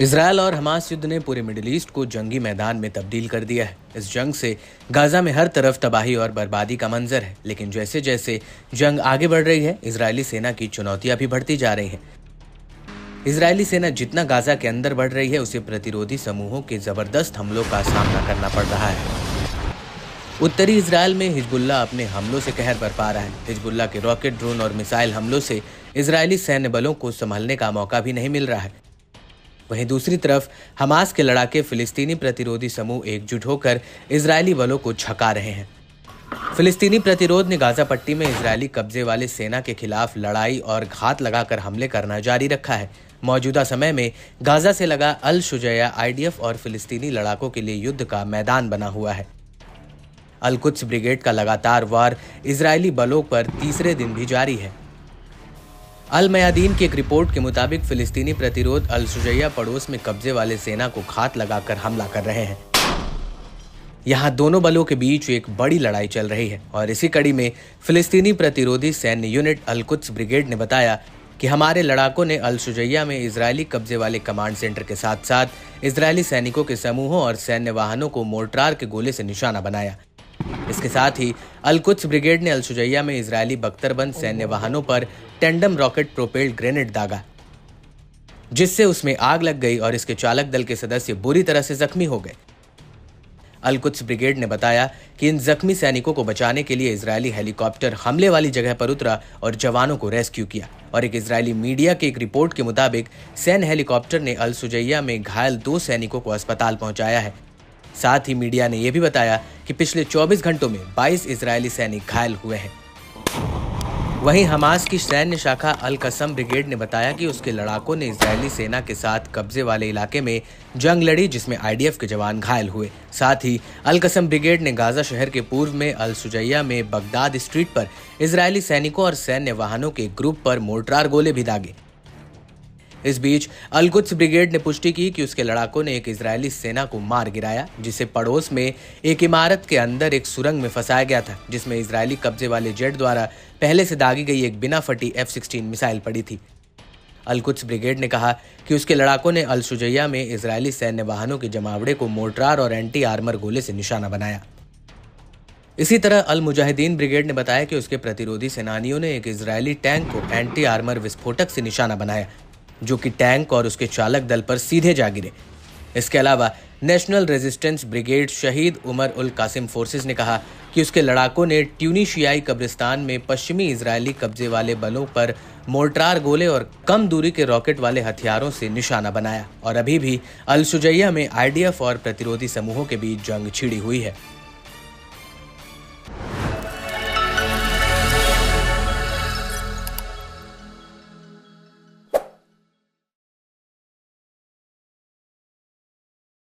Israel और Hamas युद्ध ने पूरे मिडिल ईस्ट को जंगी मैदान में तब्दील कर दिया है। इस जंग से गाजा में हर तरफ तबाही और बर्बादी का मंजर है, लेकिन जैसे जैसे जंग आगे बढ़ रही है, इजरायली सेना की चुनौतियां भी बढ़ती जा रही हैं। इजरायली सेना जितना गाजा के अंदर बढ़ रही है, उसे प्रतिरोधी समूहों के जबरदस्त हमलों का सामना करना पड़ रहा है। उत्तरी इजराइल में हिजबुल्लाह अपने हमलों से कहर बरपा रहा है। हिजबुल्लाह के रॉकेट, ड्रोन और मिसाइल हमलों से इजरायली सैन्य बलों को संभलने का मौका भी नहीं मिल रहा है। वहीं दूसरी तरफ हमास के लड़ाके फिलिस्तीनी प्रतिरोधी समूह एकजुट होकर इजरायली बलों को छका रहे हैं। फिलिस्तीनी प्रतिरोध ने गाजा पट्टी में इजरायली कब्जे वाले सेना के खिलाफ लड़ाई और घात लगाकर हमले करना जारी रखा है। मौजूदा समय में गाजा से लगा अल शुजैया आईडीएफ और फिलिस्तीनी लड़ाकों के लिए युद्ध का मैदान बना हुआ है। अल कुद्स ब्रिगेड का लगातार वार इजरायली बलों पर तीसरे दिन भी जारी है। अल मयादीन की एक रिपोर्ट के मुताबिक फिलिस्तीनी प्रतिरोध अल शुजैया पड़ोस में कब्जे वाले सेना को घात लगाकर हमला कर रहे हैं। यहां दोनों बलों के बीच एक बड़ी लड़ाई चल रही है और इसी कड़ी में फिलिस्तीनी प्रतिरोधी सैन्य यूनिट अल कुद्स ब्रिगेड ने बताया कि हमारे लड़ाकों ने अल शुजैया में इजरायली कब्जे वाले कमांड सेंटर के साथ साथ इजरायली सैनिकों के समूहों और सैन्य वाहनों को मोर्टार के गोले से निशाना बनाया। इसके साथ ही अल कुद्स ब्रिगेड ने अल शुजैया में इजरायली बख्तरबंद सैन्य वाहनों पर टेंडम रॉकेट प्रोपेल्ड ग्रेनेड दागा, जिससे उसमें आग लग गई और इसके चालक दल के सदस्य बुरी तरह से जख्मी हो गए। अल कुद्स ब्रिगेड ने बताया कि इन जख्मी सैनिकों को बचाने के लिए इजरायली हेलीकॉप्टर हमले वाली जगह पर उतरा और जवानों को रेस्क्यू किया। और एक इजरायली मीडिया की एक रिपोर्ट के मुताबिक सैन्य हेलीकॉप्टर ने अल शुजैया में घायल 2 सैनिकों को अस्पताल पहुंचाया है। साथ ही मीडिया ने यह भी बताया कि पिछले 24 घंटों में 22 इजरायली सैनिक घायल हुए हैं। वहीं हमास की सैन्य शाखा अल कसम ब्रिगेड ने बताया कि उसके लड़ाकों ने इजरायली सेना के साथ कब्जे वाले इलाके में जंग लड़ी, जिसमें आईडीएफ के जवान घायल हुए। साथ ही अल कसम ब्रिगेड ने गाजा शहर के पूर्व में अल शुजैया में बगदाद स्ट्रीट पर इजरायली सैनिकों और सैन्य वाहनों के ग्रुप पर मोर्टार गोले भी दागे। इस बीच अल कुद्स ब्रिगेड ने पुष्टि की कि उसके लड़ाकों ने एक इजरायली सेना को मार गिराया, जिसे पड़ोस में एक इमारत के अंदर एक सुरंग में फंसाया गया था, जिसमें इजरायली कब्जे वाले जेट द्वारा पहले से दागी गई एक बिना फटी F-16 मिसाइल पड़ी थी। अल कुद्स ब्रिगेड ने कहा कि उसके लड़ाकों ने अल शुजैया में इजरायली सैन्य वाहनों के जमावड़े को मोर्टार और एंटी आर्मर गोले से निशाना बनाया। इसी तरह अल मुजाहिदीन ब्रिगेड ने बताया कि उसके प्रतिरोधी सेनानियों ने एक इजरायली टैंक को एंटी आर्मर विस्फोटक से निशाना बनाया, जो कि टैंक और उसके चालक दल पर सीधे जा गिरे। इसके अलावा नेशनल रेजिस्टेंस ब्रिगेड शहीद उमर उल कासिम फोर्सेस ने कहा कि उसके लड़ाकों ने ट्यूनीशियाई कब्रिस्तान में पश्चिमी इजरायली कब्जे वाले बलों पर मोर्टार गोले और कम दूरी के रॉकेट वाले हथियारों से निशाना बनाया। और अभी भी अल शुजैया में आईडीएफ और प्रतिरोधी समूहों के बीच जंग छिड़ी हुई है।